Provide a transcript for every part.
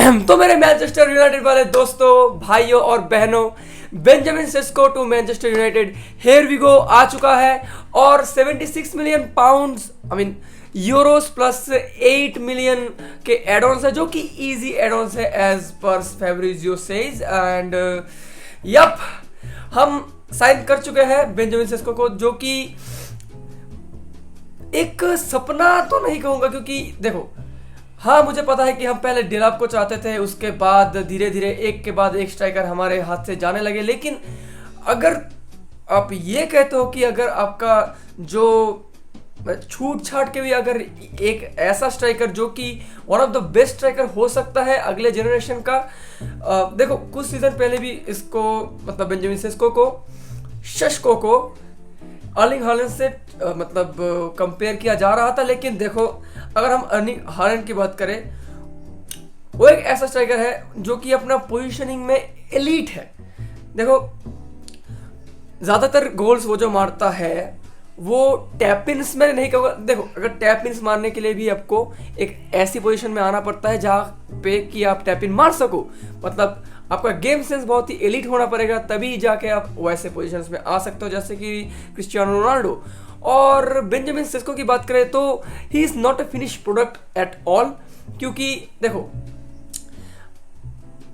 तो मेरे Manchester United वाले दोस्तों, भाइयों और बहनों, Benjamin Sesko to Manchester United here we go आ चुका है और 76 million pounds euros plus 8 million के एडॉन्स है, जो कि इजी एडॉन्स है एज पर फेब्रिजियो सेज। एंड यप, हम साइन कर चुके हैं बेंजामिन सेस्को को, जो कि एक सपना तो नहीं कहूंगा, क्योंकि देखो, हाँ मुझे पता है कि हम पहले डिलाप को चाहते थे, उसके बाद धीरे धीरे एक के बाद एक स्ट्राइकर हमारे हाथ से जाने लगे। लेकिन अगर आप ये कहते हो कि अगर आपका जो छूट छाट के भी अगर एक ऐसा स्ट्राइकर जो कि one of the best striker हो सकता है अगले जनरेशन का, देखो कुछ सीजन पहले भी इसको मतलब बेंजामिन सेस्को को शशको को अर्लिंग हालैंड से मतलब कंपेयर किया जा रहा था। लेकिन देखो, अगर हम अर्लिंग हालैंड की बात करें, वो एक ऐसा स्ट्राइकर है जो कि अपना पोजीशनिंग में एलीट है। देखो, ज्यादातर गोल्स वो जो मारता है वो टैप-इन्स में नहीं कहूँगा। देखो, अगर टैप-इन्स मारने के लिए भी आपको एक ऐसी पोजीशन में आना पड़ता है जहाँ पे कि आप टैप-इन मार सको, मतलब आपका गेम सेंस बहुत ही एलिट होना पड़ेगा, तभी जाके आप वैसे पोजीशंस में आ सकते हो, जैसे कि क्रिस्टियानो रोनाल्डो। और बेंजामिन सेस्को की बात करें तो he is not a finish product at all, क्योंकि देखो,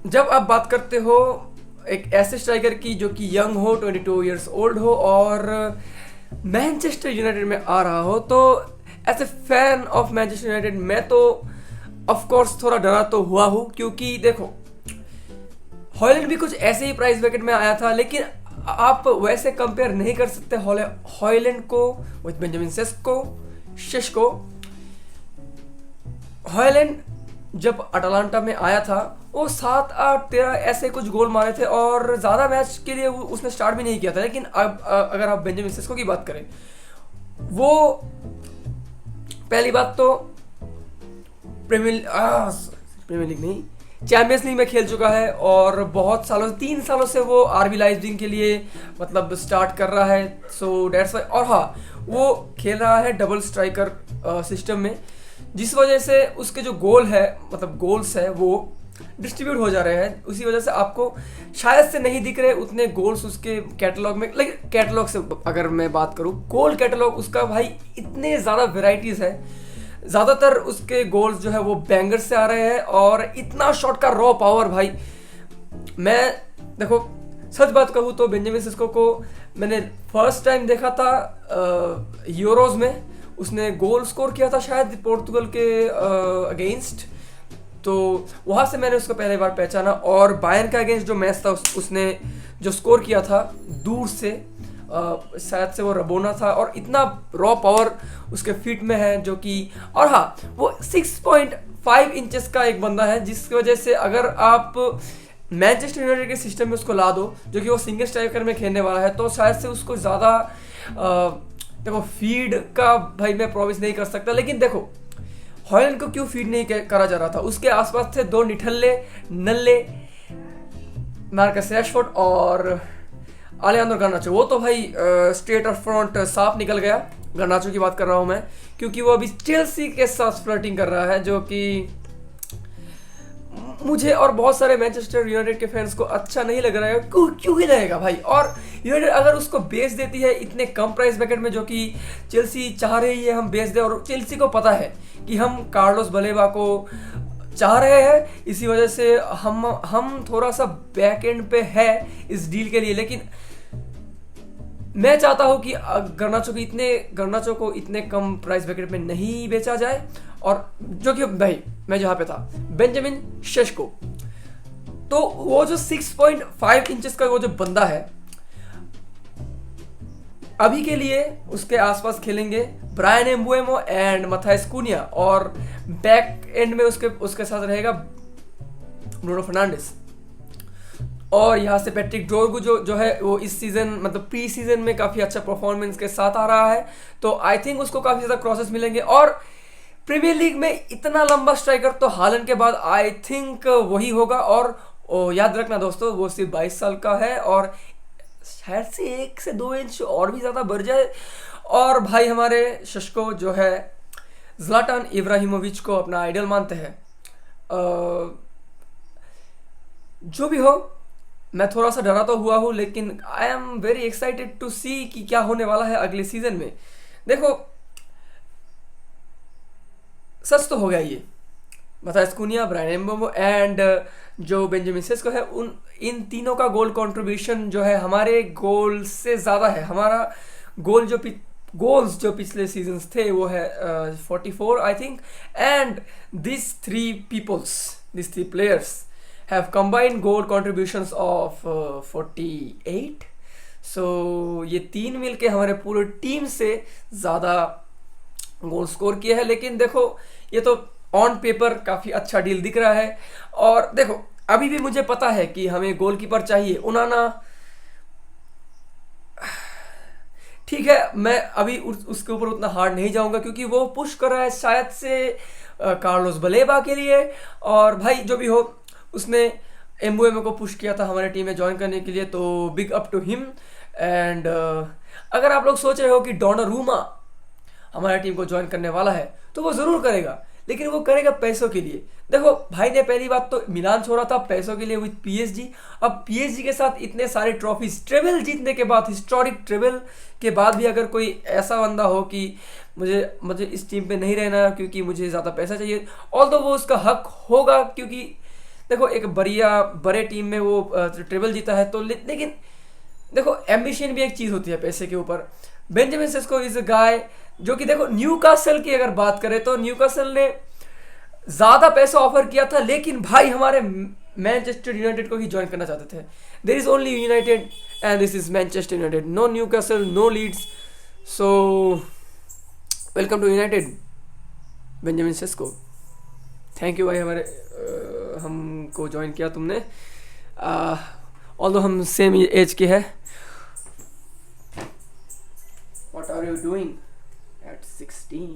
जब आप बात करते हो एक ऐसे स्ट्राइकर की जो कि यंग हो, 22 ईयर्स ओल्ड हो और मैनचेस्टर यूनाइटेड में आ रहा हो, तो as a fan of Manchester United मैं तो ऑफ कोर्स थोड़ा डरा तो हुआ हूँ, क्योंकि देखो हॉयलैंड भी कुछ ऐसे ही प्राइस ब्रैकेट में आया था, लेकिन आप वैसे कंपेयर नहीं कर सकते हॉयलैंड को विद बेंजामिन सेस्को। हॉयलैंड जब अटलांटा में आया था वो 7-8-13 ऐसे कुछ गोल मारे थे और ज़्यादा मैच के लिए उसने स्टार्ट भी नहीं किया था। लेकिन अब अगर आप बेंजामिन सेस्को की बात करें, वो पहली बात तो प्रीमियर लीग नहीं, चैंपियंस लीग में खेल चुका है और बहुत सालों 3 सालों से वो आरबी लाइप्जिग के लिए मतलब स्टार्ट कर रहा है। सो डेट्स वाई, और हाँ, वो खेल रहा है डबल स्ट्राइकर सिस्टम में, जिस वजह से उसके जो गोल है मतलब गोल्स है वो डिस्ट्रीब्यूट हो जा रहे हैं। उसी वजह से आपको शायद से नहीं दिख रहे उतने गोल्स उसके कैटलॉग में। लेकिन कैटलॉग से अगर मैं बात करूँ, गोल कैटलॉग उसका भाई इतने ज़्यादा वेराइटीज़ है, ज़्यादातर उसके गोल्स जो है वो बैंगर से आ रहे हैं और इतना शॉट का रॉ पावर भाई। मैं देखो सच बात कहूँ तो बेंजामिन सेस्को को मैंने फर्स्ट टाइम देखा था यूरोज में, उसने गोल स्कोर किया था शायद पोर्तुगल के अगेंस्ट, तो वहाँ से मैंने उसको पहली बार पहचाना। और बायर्न का अगेंस्ट जो मैच था उसने जो स्कोर किया था दूर से, शायद से वो रबोना था, और इतना रॉ पावर उसके फीट में है जो कि, और हाँ, वो 6.5 इंचेस का एक बंदा है, जिसकी वजह से अगर आप मैनचेस्टर यूनाइटेड के सिस्टम में उसको ला दो, जो कि वो सिंगल स्ट्राइकर में खेलने वाला है, तो शायद से उसको ज़्यादा देखो फीड का भाई मैं प्रॉमिस नहीं कर सकता। लेकिन देखो हॉयलैंड को क्यों फीड नहीं करा जा रहा था, उसके आसपास थे 2 निठल्ले नल्ले, मार्कस रैशफोर्ड और अलेजांद्रो गार्नाचो। वो तो भाई स्ट्रेट और फ्रंट साफ निकल गया। गार्नाचो की बात कर रहा हूँ मैं, क्योंकि वो अभी चेल्सी के साथ फ्लर्टिंग कर रहा है, जो कि मुझे और बहुत सारे मैनचेस्टर यूनाइटेड के फैंस को अच्छा नहीं लग रहा है। क्यों ही लगेगा भाई। और यूनाइटेड अगर उसको बेच देती है इतने कम प्राइस ब्रैकेट में, जो कि चेल्सी चाह रही है हम बेच दें, और चेल्सी को पता है कि हम कार्लोस बलेबा को चाह रहे हैं, इसी वजह से हम थोड़ा सा बैक एंड पे है इस डील के लिए। लेकिन मैं चाहता हूं कि गर्नाचो को इतने कम प्राइस ब्रैकेट में नहीं बेचा जाए, और जो कि भाई मैं जहां पे था बेंजामिन सेस्को, तो वो जो 6.5 इंचेस का वो जो बंदा है, अभी के लिए उसके आसपास खेलेंगे ब्रायन एम्बुएमो एंड मैथाइस कुनिया, और बैक एंड में उसके साथ रहेगा ब्रूनो फर्नांडिस, और यहाँ से पैट्रिक डोरगू जो है वो इस सीजन मतलब प्री सीजन में काफ़ी अच्छा परफॉर्मेंस के साथ आ रहा है, तो आई थिंक उसको काफ़ी ज़्यादा क्रॉसेस मिलेंगे। और प्रीमियर लीग में इतना लंबा स्ट्राइकर तो हालैंड के बाद आई थिंक वही होगा। और याद रखना दोस्तों, वो सिर्फ 22 साल का है और शायद से 1 से 2 इंच और भी ज़्यादा बढ़ जाए। और भाई हमारे सेस्को जो है ज़्लाटान इब्राहिमोविच को अपना आइडल मानते हैं। जो भी हो, मैं थोड़ा सा डरा तो हुआ हूँ, लेकिन I am very excited to see कि क्या होने वाला है अगले सीजन में। देखो, सच तो हो गया ये, मथायस कुनिया, ब्रायन एम्बोमो एंड जो बेंजामिन सेस्को है, उन इन तीनों का गोल कंट्रीब्यूशन जो है हमारे गोल से ज़्यादा है। हमारा गोल जो गोल्स जो पिछले सीजन्स थे वो है 44 I think, and this three players have combined goal contributions of 48। सो ये तीन मिलके हमारे पूरे टीम से ज़्यादा गोल स्कोर किया है। लेकिन देखो, ये तो ऑन पेपर काफ़ी अच्छा डील दिख रहा है। और देखो, अभी भी मुझे पता है कि हमें गोलकीपर चाहिए। उनाना ठीक है, मैं अभी उसके ऊपर उतना हार्ड नहीं जाऊंगा, क्योंकि वो पुश कर रहा है शायद से कार्लोस बलेबा के लिए। और भाई जो भी हो, उसने एम्बुएमो को पुश किया था हमारे टीम में ज्वाइन करने के लिए, तो big up to him. And अगर आप लोग सोच रहे हो कि डोनारूमा हमारी टीम को ज्वाइन करने वाला है, तो वो ज़रूर करेगा, लेकिन वो करेगा पैसों के लिए। देखो भाई ने पहली बात तो मिलान छोड़ा था पैसों के लिए विद पीएसजी। अब पीएसजी के साथ इतने सारे ट्रॉफीज, ट्रेबल जीतने के बाद, हिस्टोरिक ट्रेबल के बाद भी अगर कोई ऐसा बंदा हो कि मुझे इस टीम पे नहीं रहना क्योंकि मुझे ज़्यादा पैसा चाहिए, ऑल्दो वो उसका हक होगा, क्योंकि देखो एक बड़े टीम में वो ट्रेबल जीता है। तो लेकिन देखो, एम्बिशन भी एक चीज़ होती है पैसे के ऊपर। बेंजामिन सेस्को इज अ गाय जो कि देखो, न्यूकासल की अगर बात करें तो न्यूकासल ने ज़्यादा पैसा ऑफर किया था, लेकिन भाई हमारे मैनचेस्टर यूनाइटेड को ही ज्वाइन करना चाहते थे। There is only United and this is Manchester United, no Newcastle, no Leeds. So welcome to United Benjamin Sesko. Thank you भाई, हमारे हमको ज्वाइन किया तुमने, ऑल्दो हम सेम एज के हैं। What are you doing at 16?